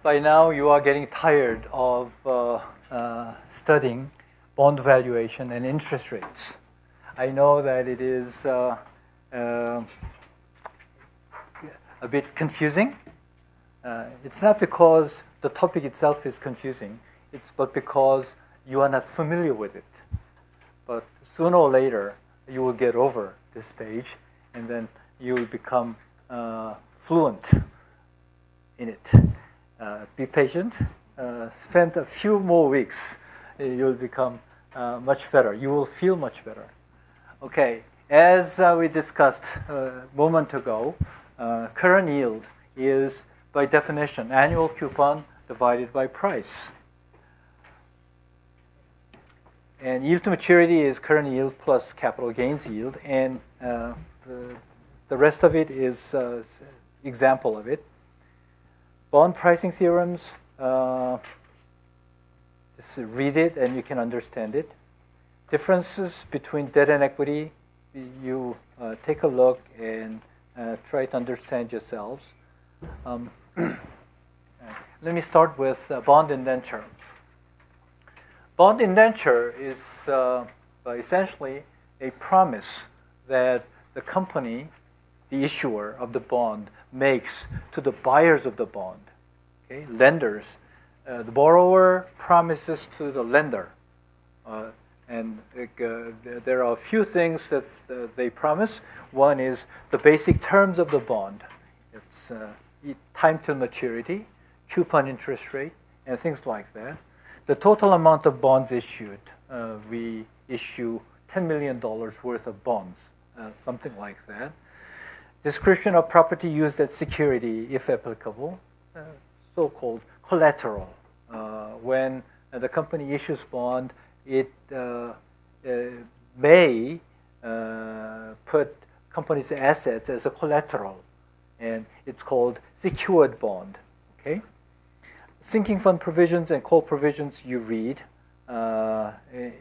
by now you are getting tired of studying bond valuation and interest rates. I know that it is a bit confusing. It's not because the topic itself is confusing, but because you are not familiar with it. But sooner or later, you will get over this stage, and then you will become fluent in it. Be patient. Spend a few more weeks. You'll become much better. You will feel much better. Okay, as we discussed a moment ago, current yield is, by definition, annual coupon divided by price. And yield to maturity is current yield plus capital gains yield, and the rest of it is example of it. Bond pricing theorems, just read it and you can understand it. Differences between debt and equity, you take a look and try to understand yourselves. Let me start with bond indenture. Bond indenture is essentially a promise that the company, the issuer of the bond, makes to the buyers of the bond. Okay? Lenders. The borrower promises to the lender. And there are a few things that they promise. One is the basic terms of the bond. It's time to maturity, coupon interest rate, and things like that. The total amount of bonds issued. We issue $10 million worth of bonds, something like that. Description of property used as security, if applicable, so-called collateral. When the company issues bond, it may put company's assets as a collateral, and it's called secured bond. Okay, sinking fund provisions and call provisions you read. They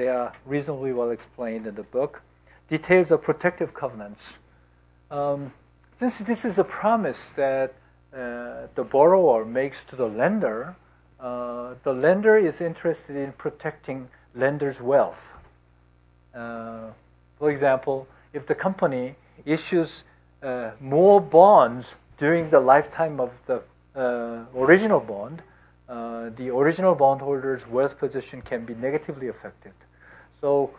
are reasonably well explained in the book. Details of protective covenants. Since this is a promise that the borrower makes to the lender is interested in protecting lender's wealth. For example, if the company issues more bonds during the lifetime of the original bond, the original bondholder's wealth position can be negatively affected. So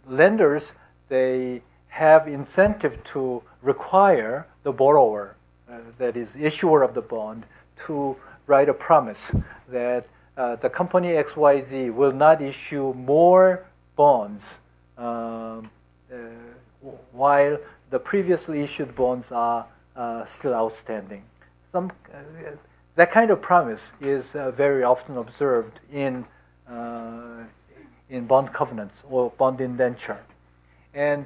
lenders, they have incentive to require the borrower, that is issuer of the bond, to write a promise that the company XYZ will not issue more bonds while the previously issued bonds are still outstanding. That kind of promise is very often observed in bond covenants or bond indenture. And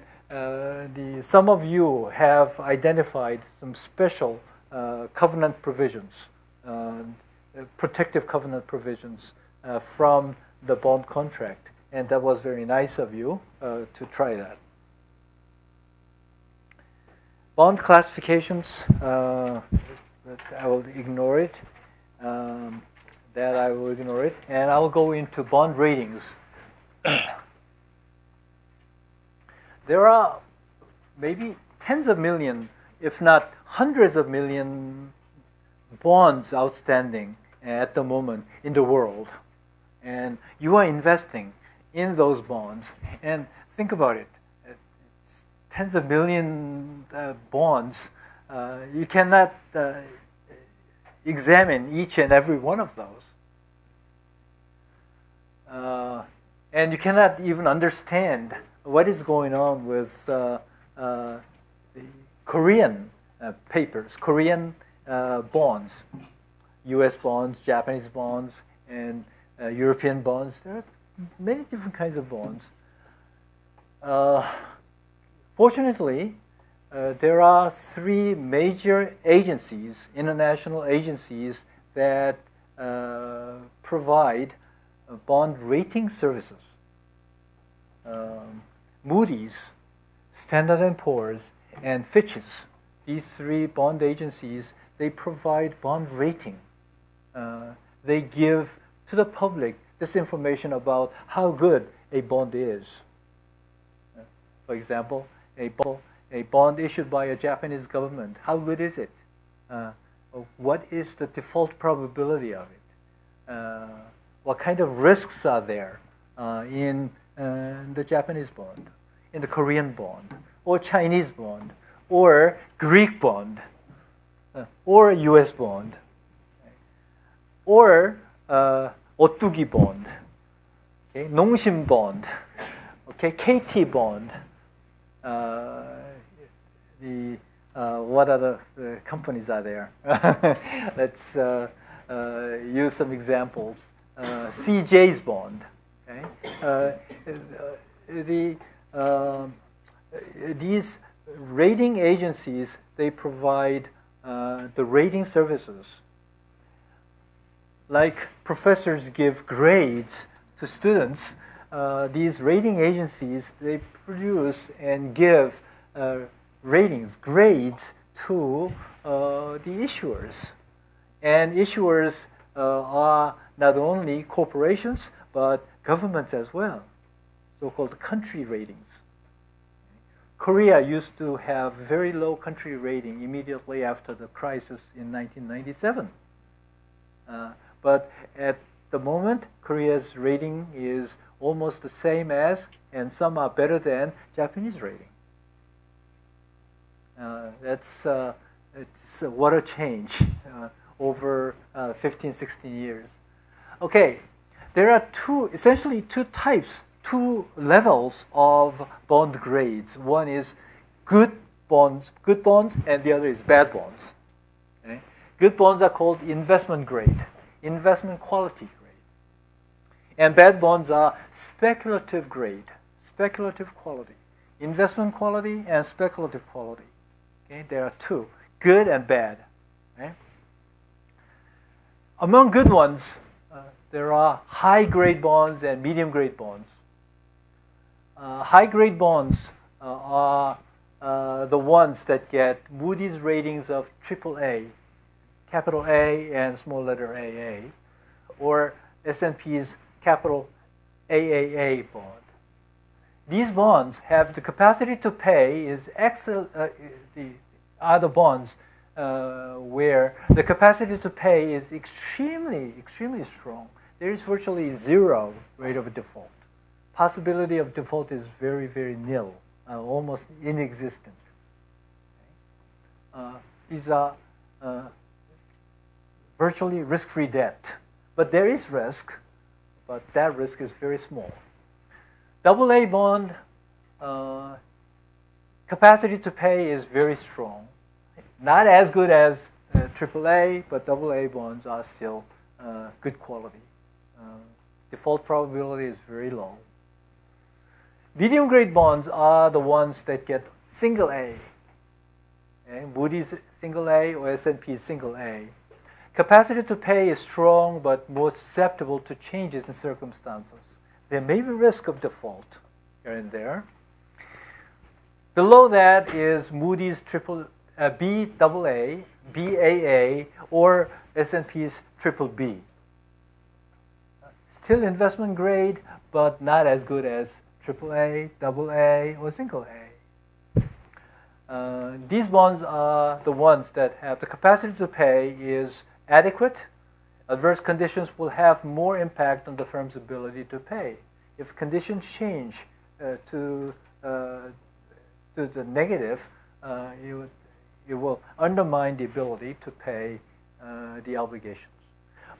some of you have identified some special covenant provisions, protective covenant provisions from the bond contract, and that was very nice of you to try that. Bond classifications, I will ignore it. And I will go into bond ratings. There are maybe tens of millions, if not hundreds of million bonds outstanding at the moment in the world. And you are investing in those bonds. And think about it. It's tens of million bonds. You cannot examine each and every one of those. And you cannot even understand what is going on with the Korean papers, Korean bonds, U.S. bonds, Japanese bonds, and European bonds. There are many different kinds of bonds. Fortunately, there are three major agencies, international agencies, that provide bond rating services. Moody's, Standard & Poor's, and Fitch's. These three bond agencies, they provide bond rating. They give to the public this information about how good a bond is. For example, a bond issued by a Japanese government, how good is it? What is the default probability of it? What kind of risks are there in the Japanese bond, in the Korean bond, or Chinese bond, or Greek bond, or US bond, or 오뚜기 bond, okay, 농심 bond, okay, KT bond. What other companies are there? Let's use some examples. CJ's bond. Okay? These rating agencies, they provide the rating services. Like professors give grades to students, these rating agencies, they produce and give ratings, grades to the issuers. And issuers are not only corporations, but governments as well, so-called country ratings. Korea used to have very low country rating immediately after the crisis in 1997. But at the moment, Korea's rating is almost the same as, and some are better than, Japanese rating. It's what a change over 15, 16 years. Okay, there are essentially two types, two levels of bond grades. One is good bonds, and the other is bad bonds. Okay? Good bonds are called investment grade, investment quality grade. And bad bonds are speculative grade, speculative quality, investment quality and speculative quality. Okay? There are two, good and bad. Okay? Among good ones, there are high-grade bonds and medium-grade bonds. High-grade bonds are the ones that get Moody's ratings of AAA, capital A and small letter AA, or S&P's capital AAA bond. These bonds have the capacity to pay is excellent. The bonds where the capacity to pay is extremely strong. There is virtually zero rate of default. Possibility of default is very nil, almost inexistent. These are virtually risk-free debt. But there is risk, but that risk is very small. AA bond, capacity to pay is very strong. Not as good as AAA, but AA bonds are still good quality. Default probability is very low. Medium grade bonds are the ones that get single A. Okay? Moody's single A or S&P single A. Capacity to pay is strong, but more susceptible to changes in circumstances. There may be risk of default here and there. Below that is Moody's BAA, BAA, or S&P's BBB. Still investment grade, but not as good as AAA, AA, or single A. These bonds are the ones that have the capacity to pay is adequate. Adverse conditions will have more impact on the firm's ability to pay. If conditions change to the negative, it will undermine the ability to pay the obligations.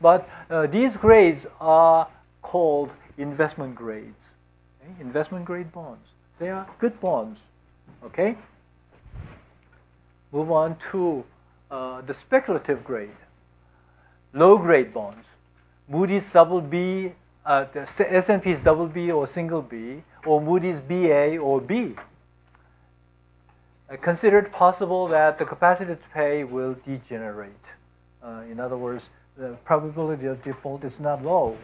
But these grades are called investment grades. Okay? Investment grade bonds. They are good bonds. Okay? Move on to the speculative grade. Low grade bonds. Moody's BB, the S&P's BB or single B, or Moody's BA or B. Considered possible that the capacity to pay will degenerate. In other words, the probability of default is not low.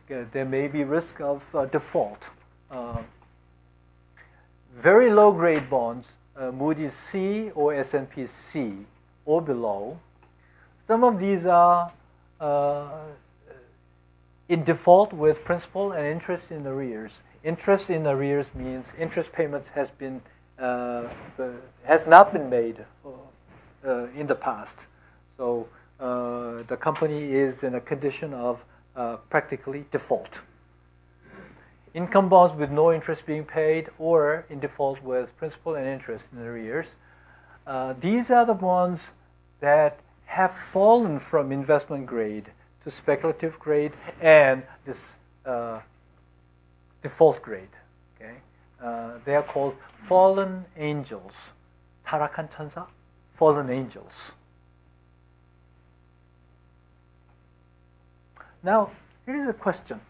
There may be risk of default. Very low grade bonds, Moody's C or S&P C, or below. Some of these are in default with principal and interest in arrears. Interest in arrears means interest payments has not been made in the past. So the company is in a condition of practically default. Income bonds with no interest being paid or in default with principal and interest in arrears. These are the bonds that have fallen from investment grade to speculative grade and this default grade. Okay, they are called fallen angels. 타락한 천사, fallen angels. Now, here is a question.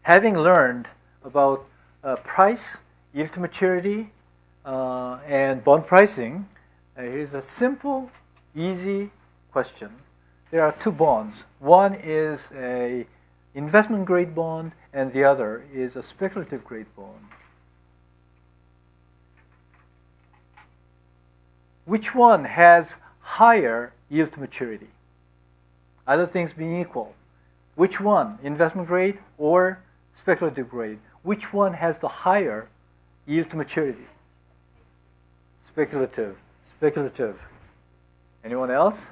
Having learned about price, yield to maturity, and bond pricing, here's a simple, easy question. There are two bonds. One is an investment grade bond, and the other is a speculative grade bond. Which one has higher yield to maturity? Other things being equal. Which one, investment grade or speculative grade? Which one has the higher yield to maturity? Speculative. Speculative. Anyone else?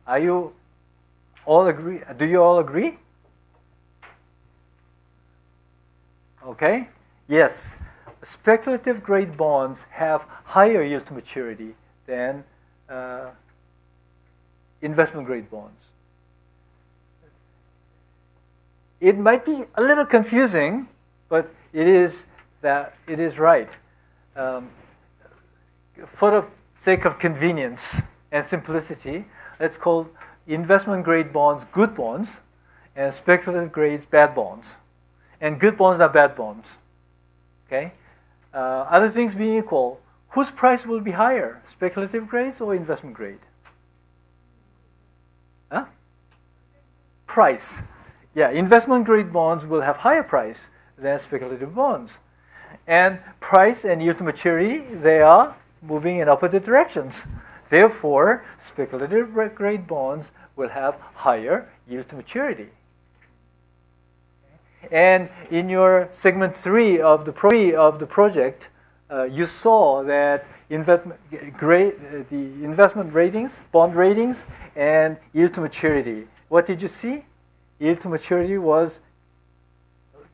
Are you all agree? Do you all agree? Okay. Yes. Speculative grade bonds have higher yield to maturity than investment grade bonds. It might be a little confusing, but it is right. For the sake of convenience and simplicity, let's call investment grade bonds good bonds and speculative grades bad bonds. And good bonds are bad bonds. Okay? Other things being equal, whose price will be higher, speculative grades or investment grade? Huh? Price. Yeah, investment grade bonds will have higher price than speculative bonds. And price and yield to maturity, they are moving in opposite directions. Therefore, speculative grade bonds will have higher yield to maturity. And in your segment 3 of the project, you saw that the investment ratings, bond ratings, and yield to maturity. What did you see? Yield to maturity was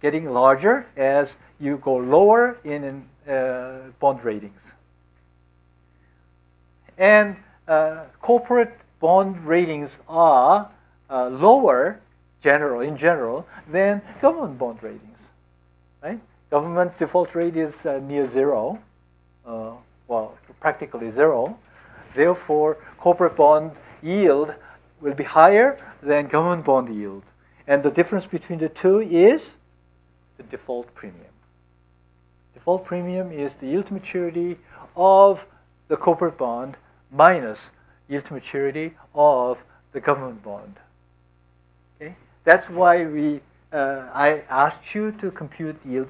getting larger as you go lower in bond ratings. And corporate bond ratings are lower in general than government bond ratings, right? Government default rate is near zero, well, practically zero. Therefore, corporate bond yield will be higher than government bond yield. And the difference between the two is the default premium. Default premium is the yield to maturity of the corporate bond minus yield to maturity of the government bond. Okay? That's why I asked you to compute yield,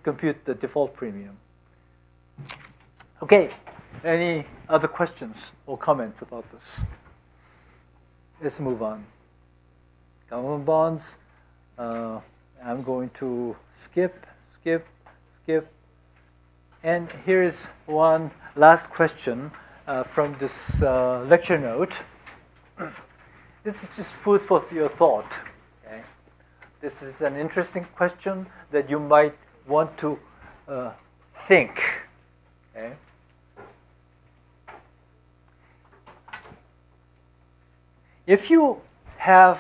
compute the default premium. Okay, any other questions or comments about this? Let's move on. Government bonds. I'm going to skip. And here is one last question from this lecture note. This is just food for your thought. Okay? This is an interesting question that you might want to think. Okay? If you have,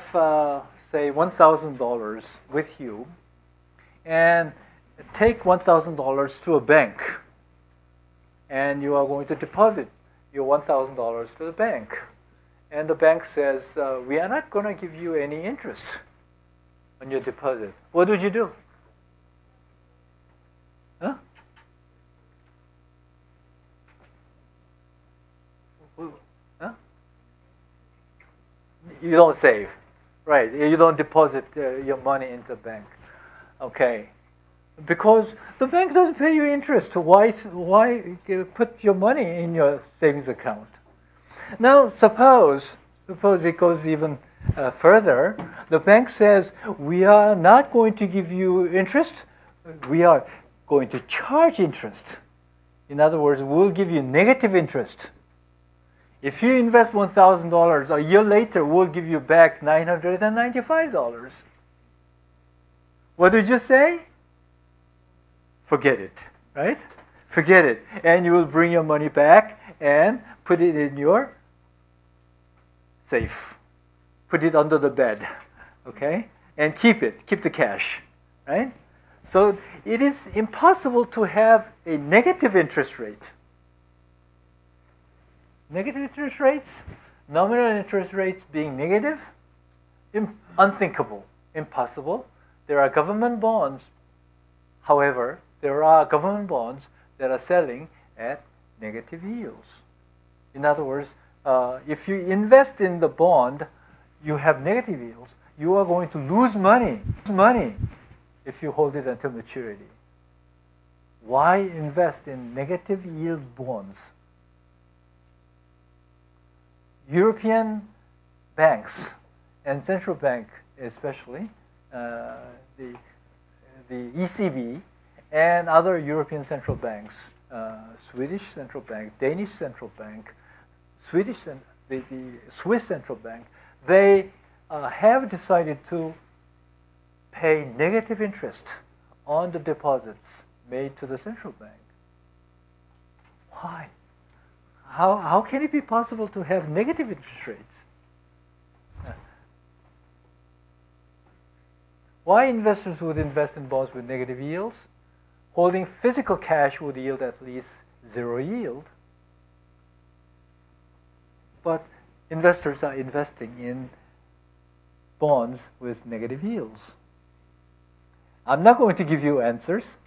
say, $1,000 with you, and take $1,000 to a bank, and you are going to deposit your $1,000 to the bank, and the bank says, we are not going to give you any interest on your deposit. What would you do? Huh? Huh? You don't save, right? You don't deposit your money into the bank. Okay. Because the bank doesn't pay you interest. Why put your money in your savings account? Now, suppose it goes even further. The bank says, we are not going to give you interest. We are going to charge interest. In other words, we'll give you negative interest. If you invest $1,000, a year later, we'll give you back $995. What did you say? Forget it, right? Forget it. And you will bring your money back and put it in your safe. Put it under the bed, okay? And keep the cash, right? So it is impossible to have a negative interest rate. Negative interest rates, nominal interest rates being negative, unthinkable, impossible. There are government bonds. However, there are government bonds that are selling at negative yields. In other words, if you invest in the bond, you have negative yields. You are going to lose money if you hold it until maturity. Why invest in negative yield bonds? European banks and central bank especially, the ECB and other European central banks, Swedish central bank, Danish central bank, the Swiss central bank, they have decided to pay negative interest on the deposits made to the central bank. Why? How can it be possible to have negative interest rates? Why investors would invest in bonds with negative yields? Holding physical cash would yield at least zero yield. But investors are investing in bonds with negative yields. I'm not going to give you answers.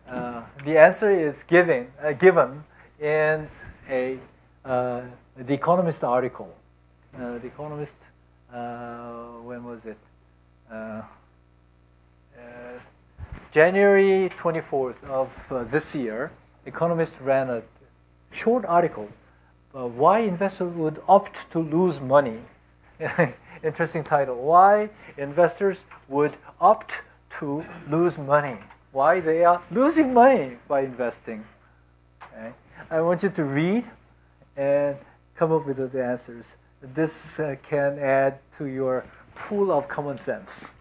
The answer is given in The Economist article. The Economist, when was it? January 24th of this year, Economist ran a short article why investors would opt to lose money. Interesting title. Why investors would opt to lose money. Why they are losing money by investing. Okay? I want you to read and come up with the answers. This can add to your pool of common sense.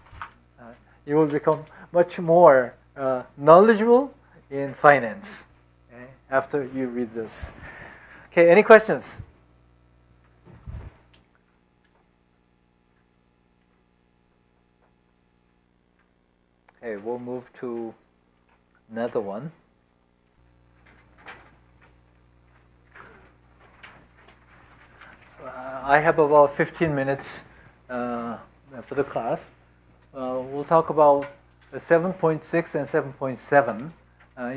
You will become much more knowledgeable in finance, okay, after you read this. Okay, any questions? Okay, we'll move to another one. I have about 15 minutes for the class. We'll talk about 7.6 and 7.7,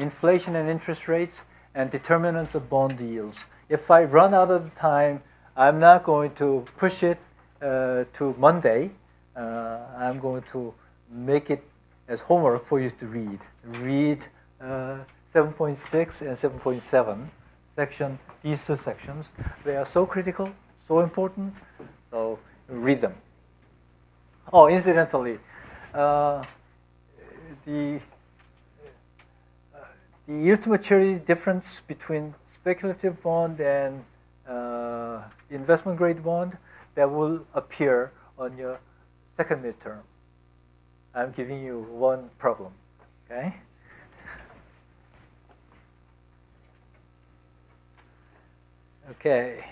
inflation and interest rates, and determinants of bond yields. If I run out of the time, I'm not going to push it to Monday. I'm going to make it as homework for you to read. Read 7.6 and 7.7 section. These two sections, they are so critical, so important. So read them. Oh, incidentally, the yield to maturity difference between speculative bond and investment grade bond, that will appear on your second midterm. I'm giving you one problem, okay? Okay,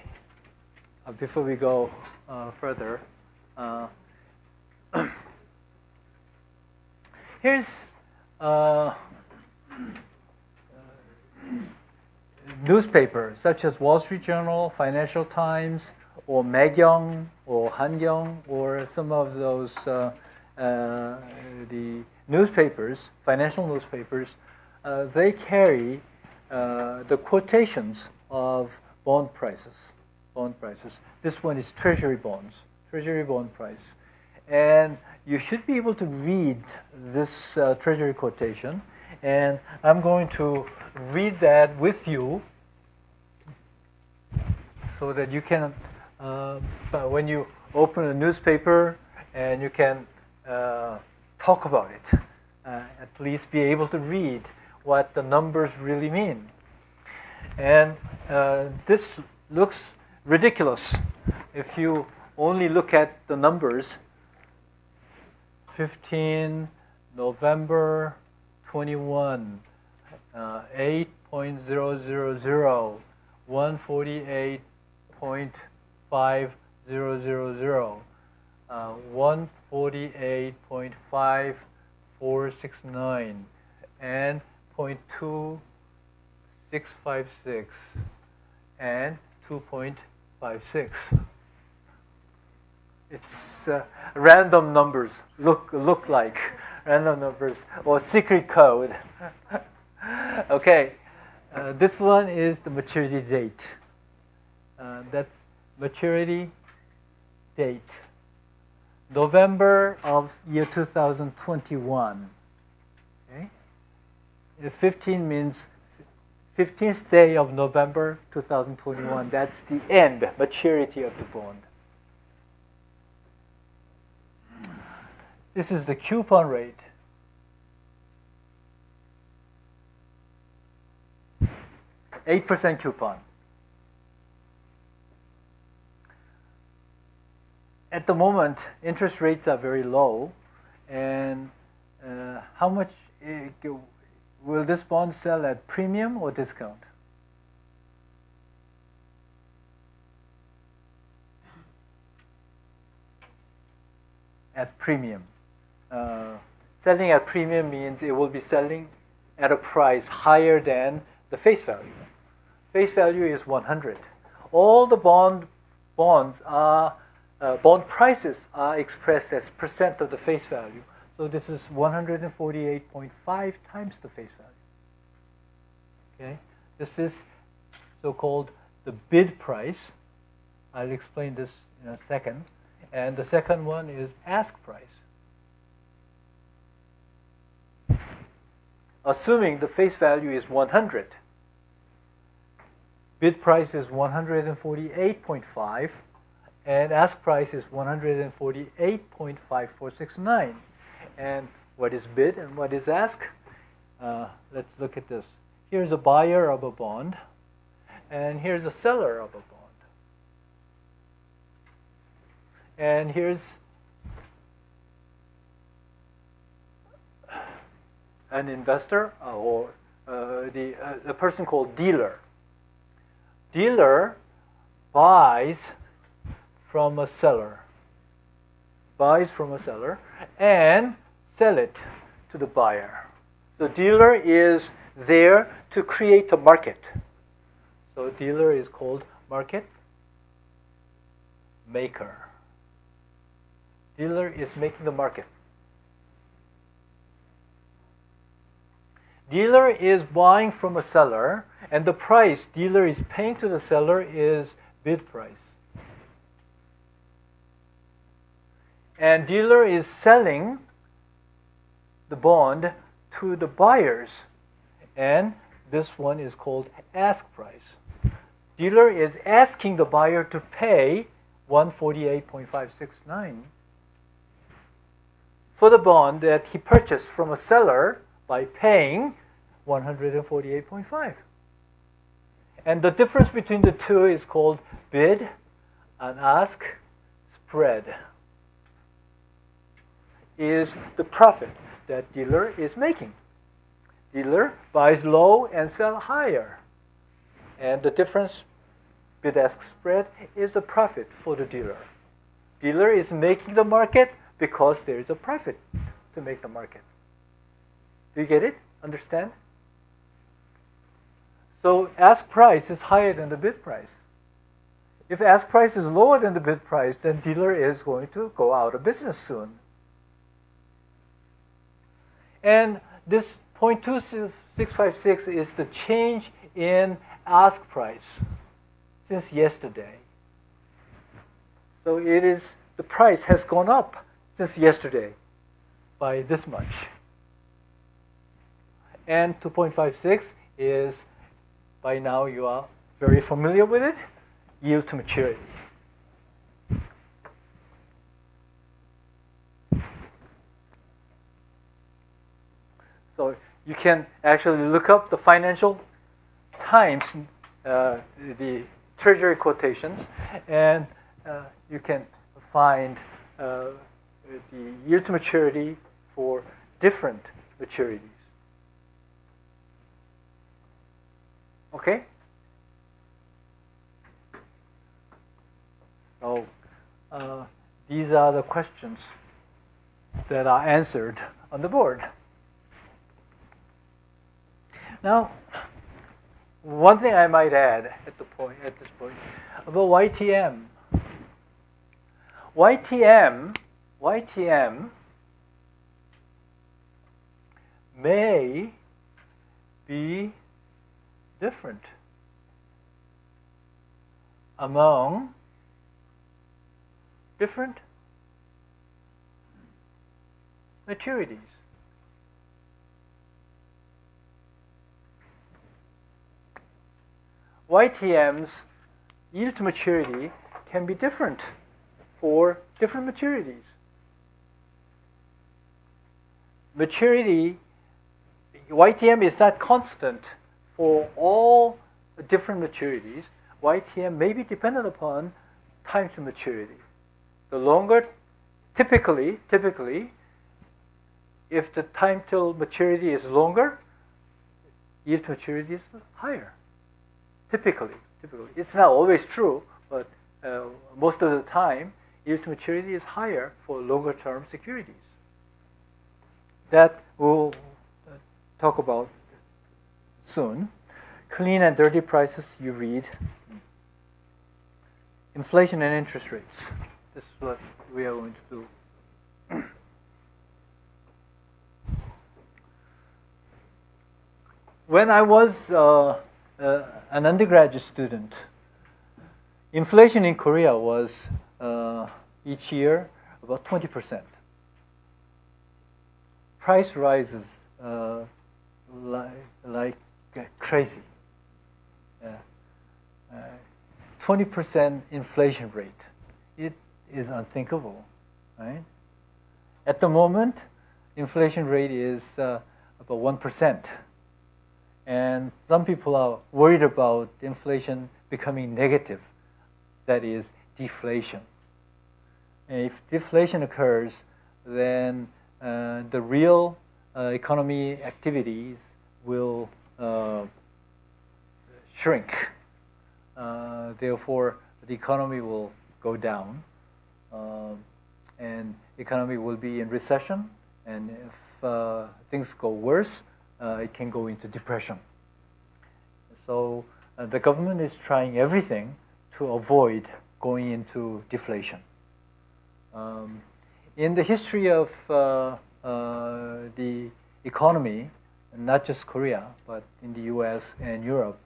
before we go further, here's newspapers such as Wall Street Journal, Financial Times, or Maegyeong, or Hangyeong, or some of those the newspapers, financial newspapers. They carry the quotations of bond prices. This one is Treasury bonds, Treasury bond price. And you should be able to read this Treasury quotation And I'm going to read that with you so that you can, when you open a newspaper, and you can talk about it, at least be able to read what the numbers really mean. And this looks ridiculous if you only look at the numbers. 15 November 21, 8.000, 148.5000, 148.5469, and 0.2656 and 2.56. It's random numbers, look like random numbers or secret code. Okay, this one is the maturity date. That's maturity date. November of year 2021. Okay? 15 means 15th day of November 2021. That's the end, maturity of the bond. This is the coupon rate. %8 coupon. At the moment, interest rates are very low, and how much will this bond sell at premium or discount? At premium. Selling at premium means it will be selling at a price higher than the face value. Face value is 100. All the bond prices are expressed as percent of the face value. So this is 148.5 times the face value. Okay, this is so-called the bid price. I'll explain this in a second. And the second one is ask price. Assuming the face value is 100, bid price is 148.5, and ask price is 148.5469. And what is bid and what is ask? Let's look at this. Here's a buyer of a bond, and here's a seller of a bond. And here's an investor or the person called dealer. Dealer buys from a seller. Buys from a seller and sell it to the buyer. The dealer is there to create a market. So dealer is called market maker. Dealer is making the market. Dealer is buying from a seller, and the price dealer is paying to the seller is bid price. And dealer is selling the bond to the buyers, and this one is called ask price. Dealer is asking the buyer to pay 148.569 for the bond that he purchased from a seller by paying 148.5. And the difference between the two is called bid and ask spread. Is the profit that dealer is making. Dealer buys low and sell higher. And the difference, bid-ask spread, is the profit for the dealer. Dealer is making the market because there is a profit to make the market. Do you get it? Understand? So ask price is higher than the bid price. If ask price is lower than the bid price, then dealer is going to go out of business soon. And this 0.2656 is the change in ask price since yesterday. So it is, the price has gone up since yesterday by this much. And 2.56 is, by now you are very familiar with it, yield to maturity. So you can actually look up the Financial Times, the treasury quotations, and you can find the yield to maturity for different maturities. Okay? So these are the questions that are answered on the board. Now, one thing I might add at this point about YTM. YTM may be different among different maturities. YTM's yield to maturity can be different for different maturities. Maturity, YTM is not constant for all different maturities. YTM may be dependent upon time to maturity. The longer, typically, if the time till maturity is longer, yield to maturity is higher. Typically. It's not always true, but most of the time, yield to maturity is higher for longer term securities. That we'll talk about soon. Clean and dirty prices, you read. Inflation and interest rates. This is what we are going to do. When I was an undergraduate student, inflation in Korea was each year about 20%. Price rises like crazy. 20% inflation rate. It is unthinkable, right? At the moment, inflation rate is about 1%. And some people are worried about inflation becoming negative, that is, deflation. And if deflation occurs, then the real economy activities will shrink. Therefore, the economy will go down, and economy will be in recession. And if things go worse, it can go into depression. So the government is trying everything to avoid going into deflation. In the history of the economy, not just Korea, but in the US and Europe,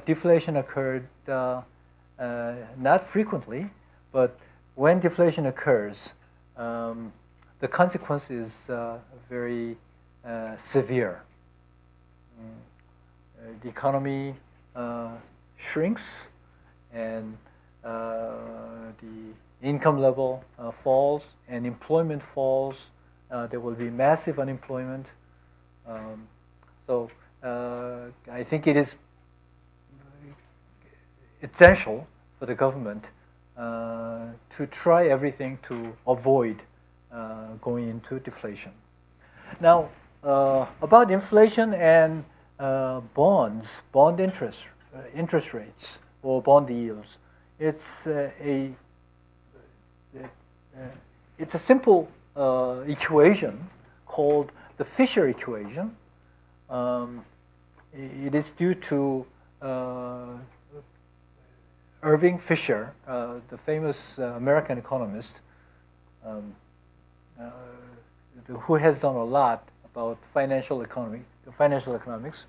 deflation occurred not frequently, but when deflation occurs, the consequence is very severe. The economy shrinks, and the income level falls, and employment falls. There will be massive unemployment. So I think it is essential for the government to try everything to avoid going into deflation. Now, about inflation and bond interest rates or bond yields, it's a simple equation called the Fisher equation. It is due to Irving Fisher, the famous American economist, who has done a lot about financial economics.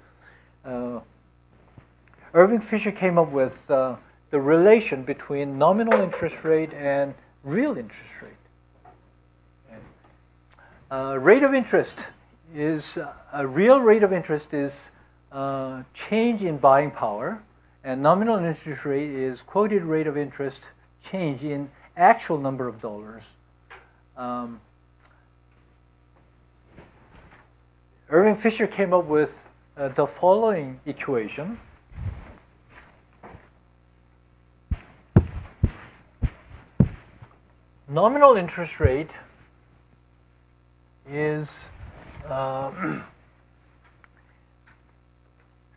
Irving Fisher came up with the relation between nominal interest rate and real interest rate. Rate of interest is a real rate of interest is change in buying power, and nominal interest rate is quoted rate of interest change in actual number of dollars. Irving Fisher came up with the following equation. Nominal interest rate is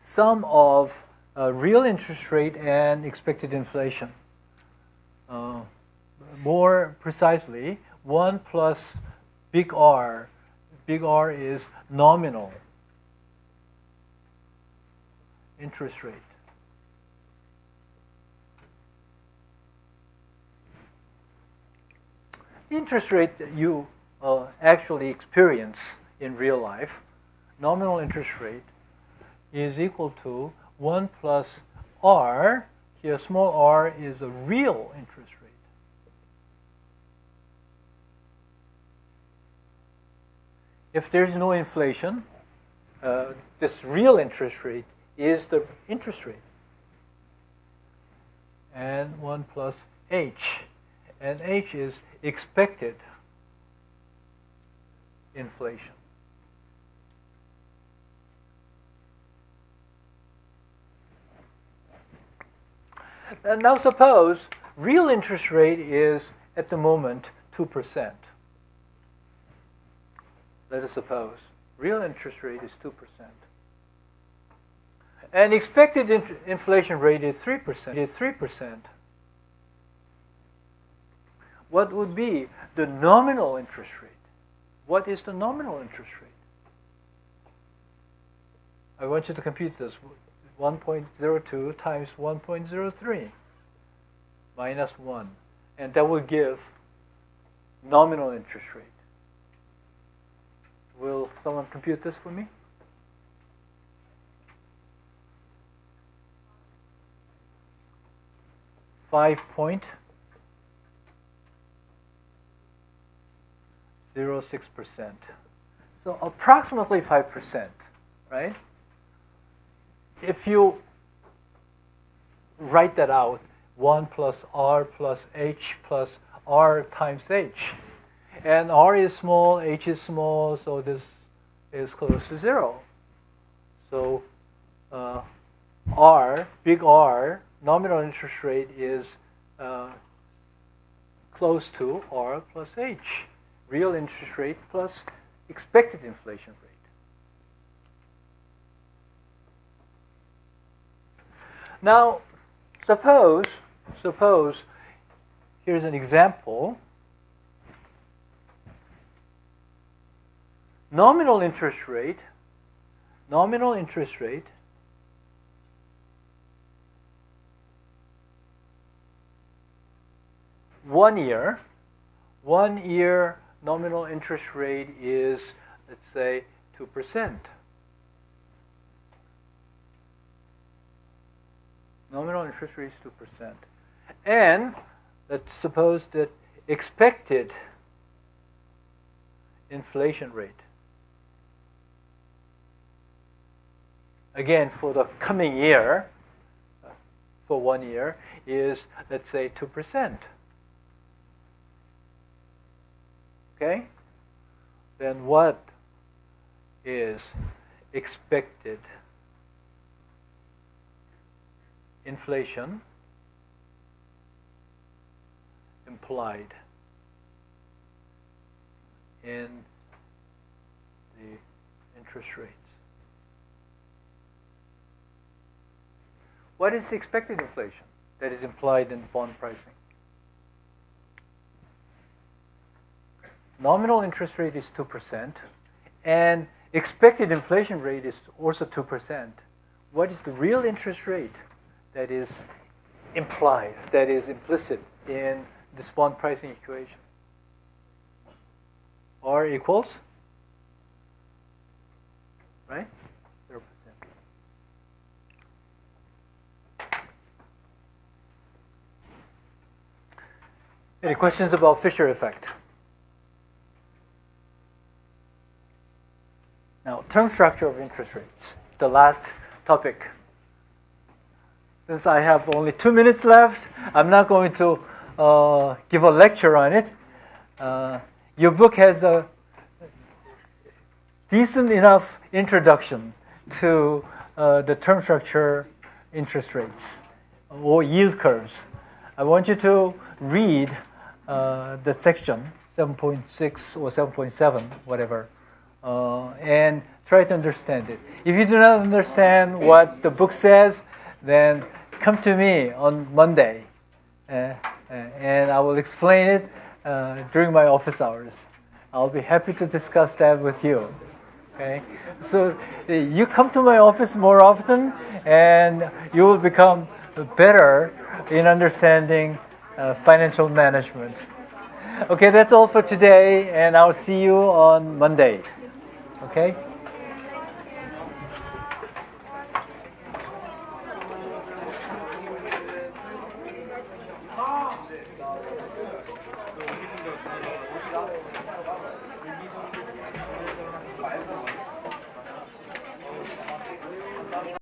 sum of real interest rate and expected inflation. More precisely, 1 plus big R. Big R is nominal interest rate. The interest rate that you actually experience in real life, nominal interest rate, is equal to 1 plus R. Here, small r is a real interest rate. If there's no inflation, this real interest rate is the interest rate. And 1 plus H. And H is expected inflation. And now suppose real interest rate is at the moment 2%. Let us suppose real interest rate is 2%. And expected inflation rate is 3%. What would be the nominal interest rate? What is the nominal interest rate? I want you to compute this. 1.02 times 1.03 minus 1. And that will give nominal interest rate. Will someone compute this for me? .06%. So approximately 5%, right? If you write that out, 1 plus R plus H plus R times H. And R is small, H is small, so this is close to 0. So R, big R, nominal interest rate is close to R plus H. Real interest rate plus expected inflation rate. Now, suppose here's an example. Nominal interest rate 1 year. 1 year nominal interest rate is, let's say, 2%. Nominal interest rate is 2%. And let's suppose that expected inflation rate, again, for the coming year, for 1 year, is, let's say, 2%. Okay? Then what is expected inflation implied in the interest rates? What is the expected inflation that is implied in bond pricing? Nominal interest rate is 2%, and expected inflation rate is also 2%. What is the real interest rate that is implied, that is implicit in this bond pricing equation? R equals, right? 0%. Any questions about Fisher effect? Now, term structure of interest rates, the last topic. Since I have only 2 minutes left, I'm not going to give a lecture on it. Your book has a decent enough introduction to the term structure interest rates or yield curves. I want you to read the section 7.6 or 7.7, whatever, and try to understand it. If you do not understand what the book says, then come to me on Monday, and I will explain it during my office hours. I'll be happy to discuss that with you. Okay, so you come to my office more often, and you will become better in understanding financial management. Okay, that's all for today, and I'll see you on Monday. Okay.